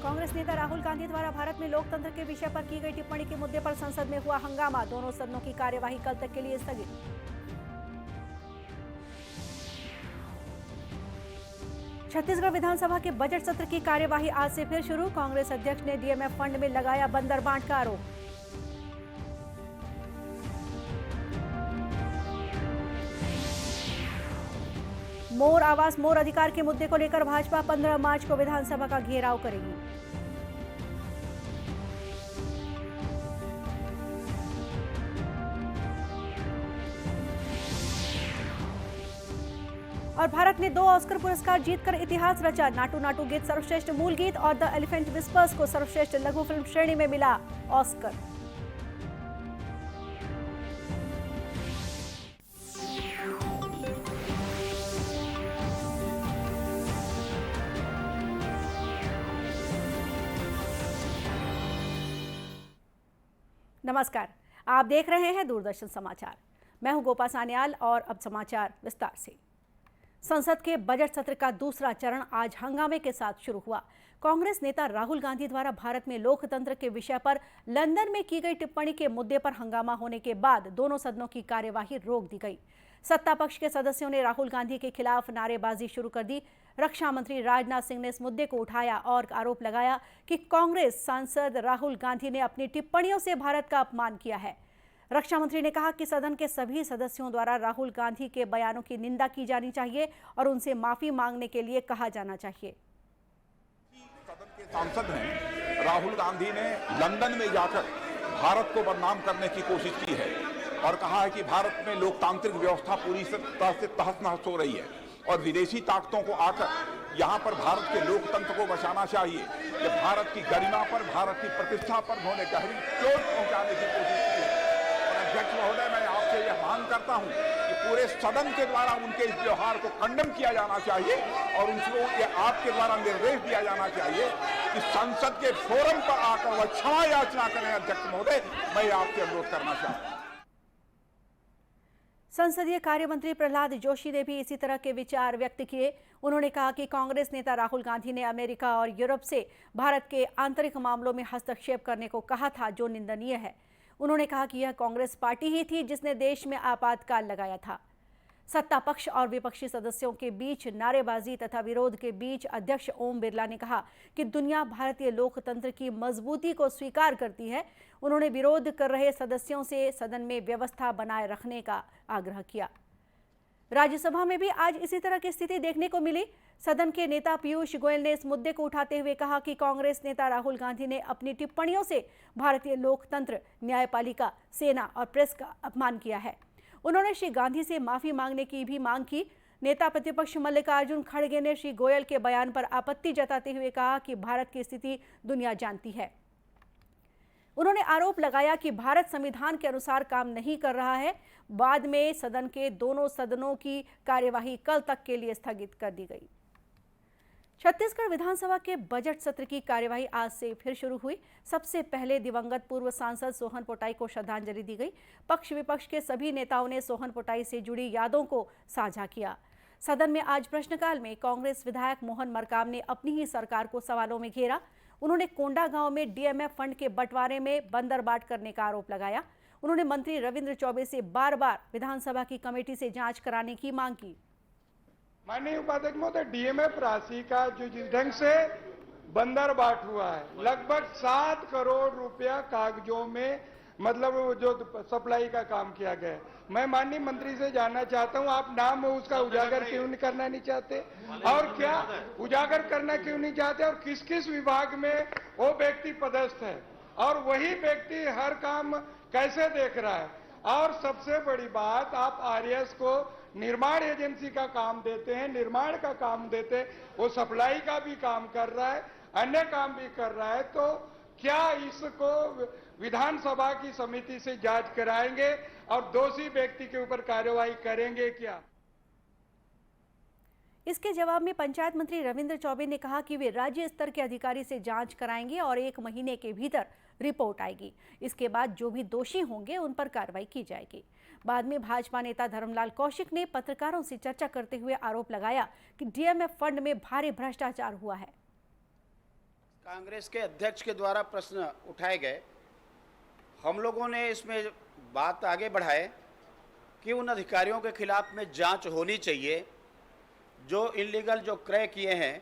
कांग्रेस नेता राहुल गांधी द्वारा भारत में लोकतंत्र के विषय पर की गई टिप्पणी के मुद्दे पर संसद में हुआ हंगामा। दोनों सदनों की कार्यवाही कल तक के लिए स्थगित। छत्तीसगढ़ विधानसभा के बजट सत्र की कार्यवाही आज से फिर शुरू। कांग्रेस अध्यक्ष ने डीएमएफ फंड में लगाया बंदर बांट का आरोप। मोर आवास मोर अधिकार के मुद्दे को लेकर भाजपा 15 मार्च को विधानसभा का घेराव करेगी। और भारत ने 2 ऑस्कर पुरस्कार जीतकर इतिहास रचा। नाटू नाटू गीत सर्वश्रेष्ठ मूल गीत और द एलिफेंट विस्पर्स को सर्वश्रेष्ठ लघु फिल्म श्रेणी में मिला ऑस्कर। नमस्कार, आप देख रहे हैं दूरदर्शन समाचार। मैं हूं गोपा सान्याल और अब समाचार विस्तार से। संसद के बजट सत्र का दूसरा चरण आज हंगामे के साथ शुरू हुआ। कांग्रेस नेता राहुल गांधी द्वारा भारत में लोकतंत्र के विषय पर लंदन में की गई टिप्पणी के मुद्दे पर हंगामा होने के बाद दोनों सदनों की कार्यवाही रोक दी गई। सत्ता पक्ष के सदस्यों ने राहुल गांधी के खिलाफ नारेबाजी शुरू कर दी। रक्षा मंत्री राजनाथ सिंह ने इस मुद्दे को उठाया और आरोप लगाया कि कांग्रेस सांसद राहुल गांधी ने अपनी टिप्पणियों से भारत का अपमान किया है। रक्षा मंत्री ने कहा कि सदन के सभी सदस्यों द्वारा राहुल गांधी के बयानों की निंदा की जानी चाहिए और उनसे माफी मांगने के लिए कहा जाना चाहिए। सदन के सांसद हैं, राहुल गांधी ने लंदन में जाकर भारत को बदनाम करने की कोशिश की है और कहा है कि भारत में लोकतांत्रिक व्यवस्था पूरी तरह से तहस-नहस हो रही है और विदेशी ताकतों को आकर यहाँ पर भारत के लोकतंत्र को बचाना चाहिए। कि भारत की गरिमा पर, भारत की प्रतिष्ठा पर उन्होंने गहरी चोट पहुंचाने की कोशिश की है। अध्यक्ष महोदय, मैं आपसे यह मांग करता हूं कि पूरे सदन के द्वारा उनके इस व्यवहार को खंडन किया जाना चाहिए और उनको ये आपके द्वारा निर्देश दिया जाना चाहिए कि संसद के फोरम पर आकर वह क्षमा याचना करें। अध्यक्ष महोदय, मैं आपसे अनुरोध करना चाहता हूं। संसदीय कार्य मंत्री प्रहलाद जोशी ने भी इसी तरह के विचार व्यक्त किए। उन्होंने कहा कि कांग्रेस नेता राहुल गांधी ने अमेरिका और यूरोप से भारत के आंतरिक मामलों में हस्तक्षेप करने को कहा था, जो निंदनीय है। उन्होंने कहा कि यह कांग्रेस पार्टी ही थी जिसने देश में आपातकाल लगाया था। सत्ता पक्ष और विपक्षी सदस्यों के बीच नारेबाजी तथा विरोध के बीच अध्यक्ष ओम बिरला ने कहा कि दुनिया भारतीय लोकतंत्र की मजबूती को स्वीकार करती है। उन्होंने विरोध कर रहे सदस्यों से सदन में व्यवस्था बनाए रखने का आग्रह किया। राज्यसभा में भी आज इसी तरह की स्थिति देखने को मिली। सदन के नेता पीयूष गोयल ने इस मुद्दे को उठाते हुए कहा कि कांग्रेस नेता राहुल गांधी ने अपनी टिप्पणियों से भारतीय लोकतंत्र, न्यायपालिका, सेना और प्रेस का अपमान किया है। उन्होंने श्री गांधी से माफी मांगने की भी मांग की। नेता प्रतिपक्ष मल्लिकार्जुन खड़गे ने श्री गोयल के बयान पर आपत्ति जताते हुए कहा कि भारत की स्थिति दुनिया जानती है। उन्होंने आरोप लगाया कि भारत संविधान के अनुसार काम नहीं कर रहा है। बाद में सदन के दोनों सदनों की कार्यवाही कल तक के लिए स्थगित कर दी गई। छत्तीसगढ़ विधानसभा के बजट सत्र की कार्यवाही आज से फिर शुरू हुई। सबसे पहले दिवंगत पूर्व सांसद सोहन पोटाई को श्रद्धांजलि दी गई। पक्ष विपक्ष के सभी नेताओं ने सोहन पोटाई से जुड़ी यादों को साझा किया। सदन में आज प्रश्नकाल में कांग्रेस विधायक मोहन मरकाम ने अपनी ही सरकार को सवालों में घेरा। उन्होंने कोंडा गांव में डीएमएफ फंड के बंटवारे में बंदरबाट करने का आरोप लगाया। उन्होंने मंत्री रविंद्र चौबे से बार-बार विधानसभा की कमेटी से जांच कराने की मांग की। माननीय उपाध्यक्ष महोदय, डीएमएफ राशि का जो जिस ढंग से बंदरबाट हुआ है, लगभग 7 करोड़ रुपया कागजों में मतलब जो सप्लाई का काम किया गया है। मैं माननीय मंत्री से जानना चाहता हूं, आप नाम उसका उजागर क्यों नहीं करना नहीं चाहते और क्या उजागर करना क्यों नहीं चाहते और किस किस विभाग में वो व्यक्ति पदस्थ है और वही व्यक्ति हर काम कैसे देख रहा है। और सबसे बड़ी बात, आप आरएस को निर्माण एजेंसी का काम देते हैं, निर्माण का काम देते हैं, वो सप्लाई का भी काम कर रहा है, अन्य काम भी कर रहा है। तो क्या इसको विधानसभा की समिति से जांच कराएंगे और दोषी व्यक्ति के ऊपर कार्यवाही करेंगे क्या? इसके जवाब में पंचायत मंत्री रविंद्र चौबे ने कहा कि वे राज्य स्तर के अधिकारी से जांच कराएंगे और 1 महीने के भीतर रिपोर्ट आएगी। इसके बाद जो भी दोषी होंगे उन पर कार्रवाई की जाएगी। बाद में भाजपा नेता धर्मलाल कौशिक ने पत्रकारों से चर्चा करते हुए आरोप लगाया कि डीएमएफ फंड में भारी भ्रष्टाचार हुआ है। कांग्रेस के अध्यक्ष के द्वारा प्रश्न उठाए गए, हम लोगों ने इसमें बात आगे बढ़ाए कि उन अधिकारियों के खिलाफ में जांच होनी चाहिए जो इलीगल जो क्रय किए हैं,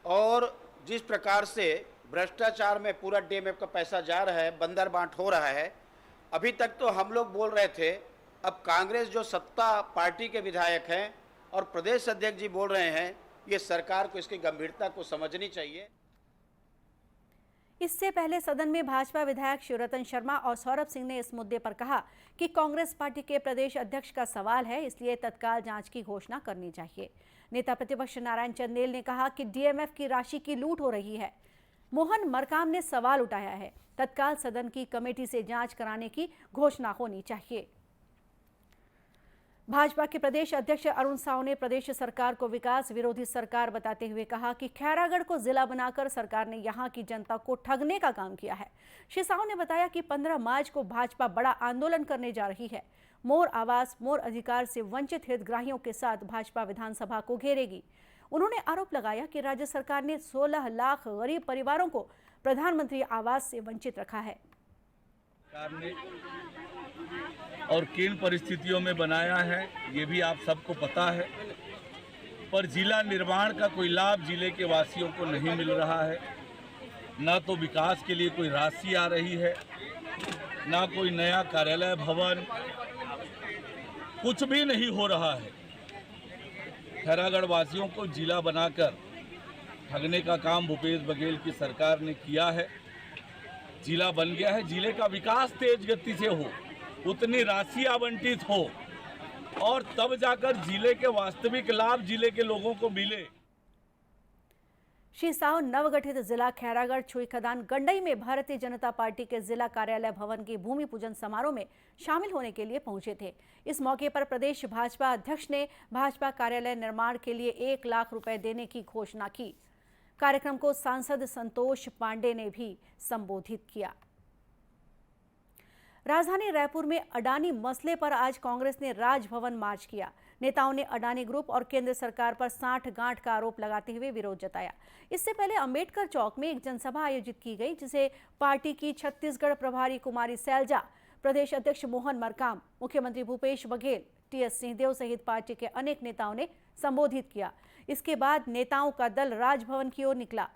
और जिस प्रकार से भ्रष्टाचार में पूरा डीएमएफ का पैसा जा रहा है, बंदर बांट हो रहा है। अभी तक तो हम लोग बोल रहे थे, अब कांग्रेस जो सत्ता पार्टी के विधायक हैं और प्रदेश अध्यक्ष जी बोल रहे हैं, ये सरकार को इसकी गंभीरता को समझनी चाहिए। इससे पहले सदन में भाजपा विधायक शिवरतन शर्मा और सौरभ सिंह ने इस मुद्दे पर कहा कि कांग्रेस पार्टी के प्रदेश अध्यक्ष का सवाल है, इसलिए तत्काल जांच की घोषणा करनी चाहिए। नेता प्रतिपक्ष नारायण चंदेल ने कहा कि डीएमएफ की राशि की लूट हो रही है। मोहन मरकाम ने सवाल उठाया है, तत्काल सदन की कमेटी से जांच कराने की घोषणा होनी चाहिए। भाजपा के प्रदेश अध्यक्ष अरुण साव ने प्रदेश सरकार को विकास विरोधी सरकार बताते हुए कहा कि खैरागढ़ को जिला बनाकर सरकार ने यहां की जनता को ठगने का काम किया है। श्री साव ने बताया कि 15 मार्च को भाजपा बड़ा आंदोलन करने जा रही है। मोर आवास मोर अधिकार से वंचित हितग्राहियों के साथ भाजपा विधानसभा को घेरेगी। उन्होंने आरोप लगाया कि राज्य सरकार ने 16 लाख गरीब परिवारों को प्रधानमंत्री आवास से वंचित रखा है। और किन परिस्थितियों में बनाया है ये भी आप सबको पता है, पर जिला निर्माण का कोई लाभ जिले के वासियों को नहीं मिल रहा है। ना तो विकास के लिए कोई राशि आ रही है, ना कोई नया कार्यालय भवन, कुछ भी नहीं हो रहा है। खैरागढ़ वासियों को जिला बनाकर ठगने का काम भूपेश बघेल की सरकार ने किया है। जिला बन गया है, जिले का विकास तेज गति से हो, उतनी राशि आवंटित हो और तब जाकर जिले के वास्तविक लाभ जिले के लोगों को मिले। श्री साव नवगठित जिला खैरागढ़ छुई खदान गंडई में भारतीय जनता पार्टी के जिला कार्यालय भवन के भूमि पूजन समारोह में शामिल होने के लिए पहुंचे थे। इस मौके पर प्रदेश भाजपा अध्यक्ष ने भाजपा कार्यालय निर्माण के लिए 1 लाख रुपए देने की घोषणा की। कार्यक्रम को सांसद संतोष पांडे ने भी संबोधित किया। राजधानी रायपुर में अडानी मसले पर आज कांग्रेस ने राजभवन मार्च किया। नेताओं ने अडानी ग्रुप और केंद्र सरकार पर सांठ-गांठ का आरोप लगाते हुए विरोध जताया। इससे पहले अंबेडकर चौक में एक जनसभा आयोजित की गई, जिसे पार्टी की छत्तीसगढ़ प्रभारी कुमारी सैलजा, प्रदेश अध्यक्ष मोहन मरकाम, मुख्यमंत्री भूपेश बघेल, टीएस सिंहदेव सहित पार्टी के अनेक नेताओं ने संबोधित किया। इसके बाद नेताओं का दल राजभवन की ओर निकला।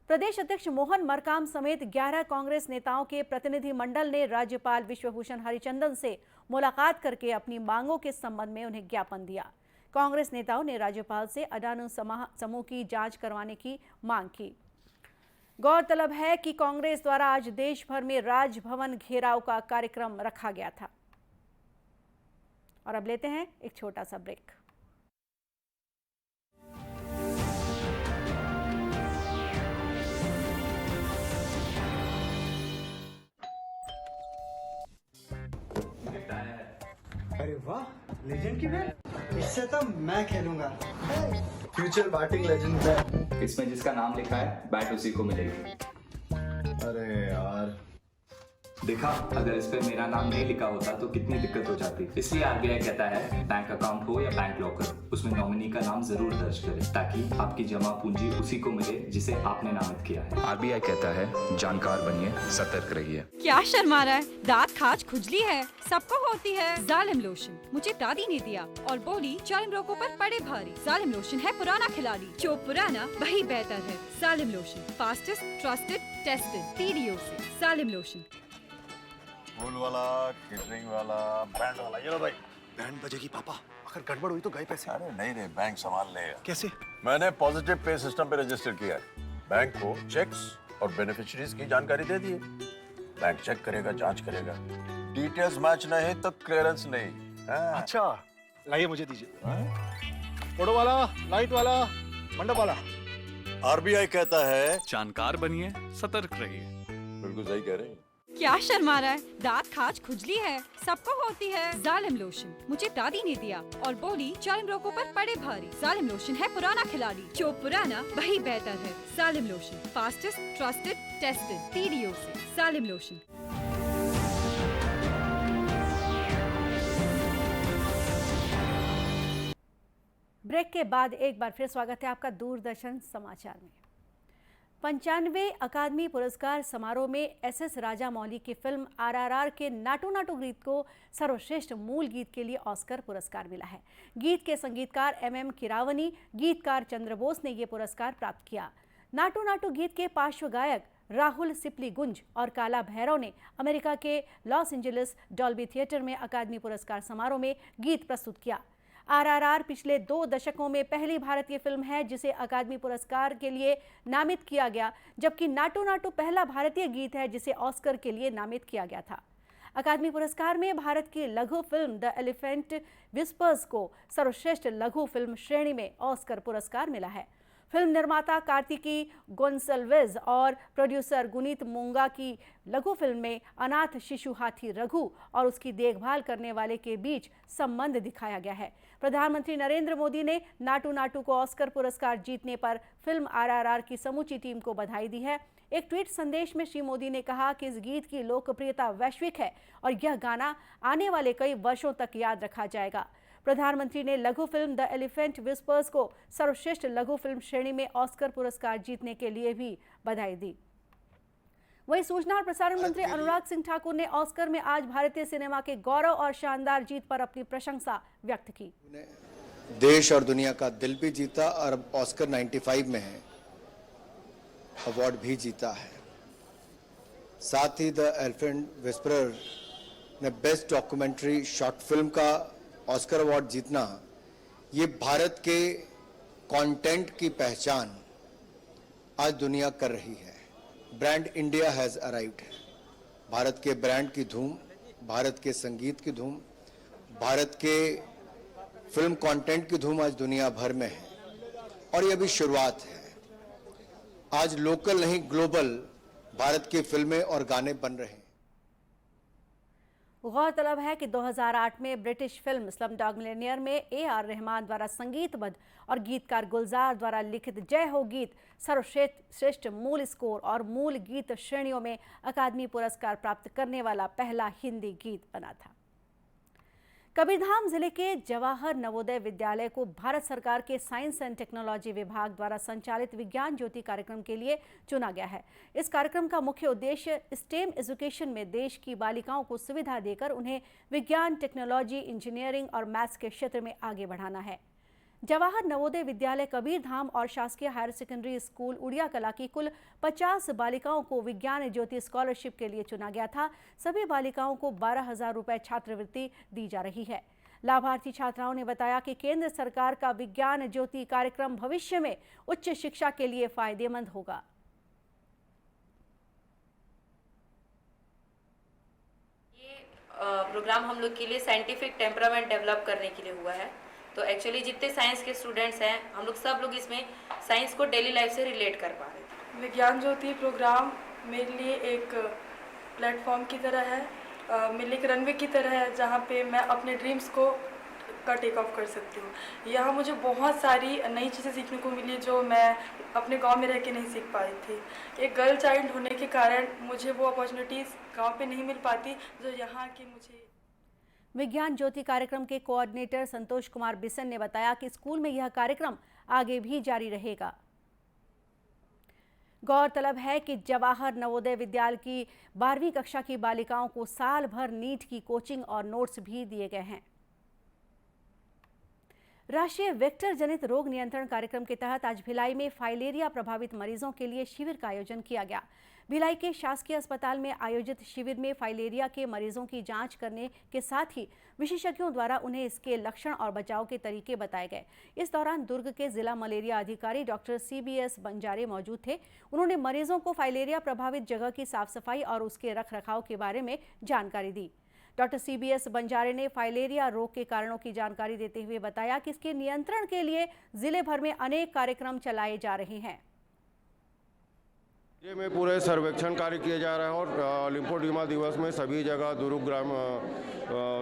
प्रदेश अध्यक्ष मोहन मरकाम समेत 11 कांग्रेस नेताओं के प्रतिनिधि मंडल ने राज्यपाल विश्वभूषण हरिचंदन से मुलाकात करके अपनी मांगों के संबंध में उन्हें ज्ञापन दिया। कांग्रेस नेताओं ने राज्यपाल से अडानी समूह की जांच करवाने की मांग की। गौरतलब है कि कांग्रेस द्वारा आज देश भर में राजभवन घेराव का कार्यक्रम रखा गया था। और अब लेते हैं एक छोटा सा ब्रेक। अरे वाह, लेजेंड की बैट, इससे तो मैं खेलूंगा। Future batting legend bat. इसमें जिसका नाम लिखा है बैट उसी को मिलेगी। अरे यार, देखा, अगर इस पे मेरा नाम नहीं लिखा होता तो कितनी दिक्कत हो जाती। इसलिए आरबीआई कहता है बैंक अकाउंट हो या बैंक लॉकर, उसमें नॉमिनी का नाम जरूर दर्ज करें ताकि आपकी जमा पूंजी उसी को मिले जिसे आपने नामित किया है। आरबीआई कहता है जानकार बनिए, सतर्क रहिए। क्या शर्मा रहा है? दांत खाज खुजली है, सबको होती है। जालिम लोशन मुझे दादी ने दिया और बोली जालिम रोगों पर पड़े भारी। जालिम लोशन है पुराना खिलाड़ी, जो पुराना वही बेहतर है। जालिम lotion, fastest, trusted, tested, PDO से। जालिम लोशन। फूल वाला, केटरिंग वाला, बैंड वाला, ये लो भाई। बैंड बजेगी पापा, अगर गड़बड़ हुई तो गए पैसे। अरे नहीं रे, बैंक संभाल लेगा। कैसे? मैंने पॉजिटिव पे सिस्टम पे रजिस्टर किया है। बैंक को चेक्स और बेनिफिशियरीज की जानकारी दे दी है। बैंक चेक करेगा, जांच करेगा, डिटेल्स मैच नहीं तो क्लियरेंस नहीं। अच्छा, लाइए मुझे दीजिए। फोटो वाला, लाइट वाला, मंडप वाला। आरबीआई कहता है जानकार बनिए, सतर्क रहिए। बिल्कुल सही कह रहे हैं। क्या शर्मा रहा है? दांत खाज खुजली है, सबको होती है। जालिम लोशन मुझे दादी ने दिया और बोली जालिम रोगों पर पड़े भारी। जालिम लोशन है पुराना खिलाड़ी, जो पुराना वही बेहतर है। जालिम lotion, fastest, trusted, tested, PDO से। जालिम लोशन। ब्रेक के बाद एक बार फिर स्वागत है आपका दूरदर्शन समाचार में। 95वें अकादमी पुरस्कार समारोह में एस राजामौली की फिल्म RRR के नाटू नाटू गीत को सर्वश्रेष्ठ मूल गीत के लिए ऑस्कर पुरस्कार मिला है। गीत के संगीतकार MM किरावनी, गीतकार चंद्र बोस ने ये पुरस्कार प्राप्त किया। नाटू नाटू गीत के पार्श्व गायक राहुल सिप्लीगुंज और काला भैरव ने अमेरिका के लॉस एंजलिस डॉल्बी थिएटर में अकादमी पुरस्कार समारोह में गीत प्रस्तुत किया। RRR पिछले 2 दशकों में पहली भारतीय फिल्म है जिसे अकादमी पुरस्कार के लिए नामित किया गया, जबकि नाटू नाटू पहला भारतीय गीत है जिसे ऑस्कर के लिए नामित किया गया था। अकादमी पुरस्कार में भारत की लघु फिल्म द एलिफेंट विस्पर्स को सर्वश्रेष्ठ लघु फिल्म श्रेणी में ऑस्कर पुरस्कार मिला है। फिल्म निर्माता कार्तिकी गोन्सल्वेज और प्रोड्यूसर गुनीत मोंगा की लघु फिल्म में अनाथ शिशु हाथी रघु और उसकी देखभाल करने वाले के बीच संबंध दिखाया गया है। प्रधानमंत्री नरेंद्र मोदी ने नाटू नाटू को ऑस्कर पुरस्कार जीतने पर फिल्म RRR की समूची टीम को बधाई दी है। एक ट्वीट संदेश में श्री मोदी ने कहा कि इस गीत की लोकप्रियता वैश्विक है और यह गाना आने वाले कई वर्षों तक याद रखा जाएगा। प्रधानमंत्री ने लघु फिल्म द एलिफेंट विस्पर्स को सर्वश्रेष्ठ लघु फिल्म श्रेणी में ऑस्कर पुरस्कार जीतने के लिए भी बधाई दी। वहीं सूचना और प्रसारण मंत्री अनुराग सिंह ठाकुर ने ऑस्कर में आज भारतीय सिनेमा के गौरव और शानदार जीत पर अपनी प्रशंसा व्यक्त की। देश और दुनिया का दिल भी जीता और अब ऑस्कर 95 में है, अवार्ड भी जीता है। साथ ही द एलिफेंट विस्परर ने बेस्ट डॉक्यूमेंट्री शॉर्ट फिल्म का ऑस्कर अवार्ड जीतना, ये भारत के कंटेंट की पहचान आज दुनिया कर रही है। Brand India has arrived. Bharat के ब्रांड की धूम, भारत के संगीत की धूम, भारत के फिल्म कंटेंट की धूम आज दुनिया भर में है और ये अभी शुरुआत है। आज लोकल नहीं ग्लोबल भारत की फिल्में और गाने बन रहे हैं। गौरतलब है कि 2008 में ब्रिटिश फिल्म स्लमडॉग मिलियनेयर में AR रहमान द्वारा संगीतबद्ध और गीतकार गुलजार द्वारा लिखित जय हो गीत सर्वश्रेष्ठ मूल स्कोर और मूल गीत श्रेणियों में अकादमी पुरस्कार प्राप्त करने वाला पहला हिंदी गीत बना था। कबीरधाम जिले के जवाहर नवोदय विद्यालय को भारत सरकार के साइंस एंड टेक्नोलॉजी विभाग द्वारा संचालित विज्ञान ज्योति कार्यक्रम के लिए चुना गया है। इस कार्यक्रम का मुख्य उद्देश्य स्टेम एजुकेशन में देश की बालिकाओं को सुविधा देकर उन्हें विज्ञान, टेक्नोलॉजी, इंजीनियरिंग और मैथ्स के क्षेत्र में आगे बढ़ाना है। जवाहर नवोदय विद्यालय कबीरधाम और शासकीय हायर सेकेंडरी स्कूल उड़िया कला की कुल 50 बालिकाओं को विज्ञान ज्योति स्कॉलरशिप के लिए चुना गया था। सभी बालिकाओं को 12,000 रुपए छात्रवृत्ति दी जा रही है। लाभार्थी छात्राओं ने बताया कि केंद्र सरकार का विज्ञान ज्योति कार्यक्रम भविष्य में उच्च शिक्षा के लिए फायदेमंद होगा। ये प्रोग्राम हम लोग के लिए साइंटिफिक टेम्परामेंट डेवलप करने के लिए हुआ है। तो एक्चुअली जितने साइंस के स्टूडेंट्स हैं, हम लोग सब लोग इसमें साइंस को डेली लाइफ से रिलेट कर पा रहे थे। विज्ञान ज्योति प्रोग्राम मेरे लिए एक प्लेटफॉर्म की तरह है, मेरे लिए एक रनवे की तरह है जहाँ पे मैं अपने ड्रीम्स को टेक ऑफ कर सकती हूँ। यहाँ मुझे बहुत सारी नई चीज़ें सीखने को मिली जो मैं अपने गांव में रह के नहीं सीख पाई थी। एक गर्ल चाइल्ड होने के कारण मुझे वो अपॉर्चुनिटीज़ गांव पे नहीं मिल पाती जो यहाँ की मुझे। विज्ञान ज्योति कार्यक्रम के कोऑर्डिनेटर संतोष कुमार बिसन ने बताया कि स्कूल में यह कार्यक्रम आगे भी जारी रहेगा। गौरतलब है कि जवाहर नवोदय विद्यालय की 12वीं कक्षा की बालिकाओं को साल भर नीट की कोचिंग और नोट्स भी दिए गए हैं। राष्ट्रीय वेक्टर जनित रोग नियंत्रण कार्यक्रम के तहत आज भिलाई में फाइलेरिया प्रभावित मरीजों के लिए शिविर का आयोजन किया गया। भिलाई के शासकीय अस्पताल में आयोजित शिविर में फाइलेरिया के मरीजों की जांच करने के साथ ही विशेषज्ञों द्वारा उन्हें इसके लक्षण और बचाव के तरीके बताए गए। इस दौरान दुर्ग के जिला मलेरिया अधिकारी डॉक्टर CBS बंजारे मौजूद थे। उन्होंने मरीजों को फाइलेरिया प्रभावित जगह की साफ सफाई और उसके रखरखाव के बारे में जानकारी दी। डॉक्टर CBS बंजारे ने फाइलेरिया रोग के कारणों की जानकारी देते हुए बताया कि इसके नियंत्रण के लिए जिले भर में अनेक कार्यक्रम चलाए जा रहे हैं। ये में पूरे सर्वेक्षण कार्य किया जा रहा है और लिम्फोडीमा दिवस में सभी जगह दुर्ग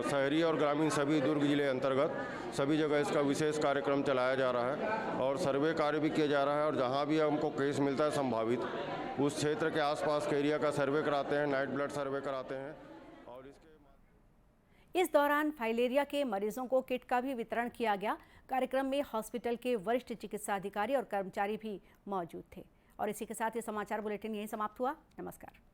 शहरी और ग्रामीण सभी दुर्ग जिले अंतर्गत सभी जगह इसका विशेष कार्यक्रम चलाया जा रहा है और सर्वे कार्य भी किया जा रहा है और जहां भी हमको केस मिलता है संभावित, उस क्षेत्र के आसपास के एरिया का सर्वे कराते हैं, नाइट ब्लड सर्वे कराते हैं। और इस दौरान फाइलेरिया के मरीजों को किट का भी वितरण किया गया। कार्यक्रम में हॉस्पिटल के वरिष्ठ चिकित्सा अधिकारी और कर्मचारी भी मौजूद थे। और इसी के साथ ये समाचार बुलेटिन यहीं समाप्त हुआ। नमस्कार।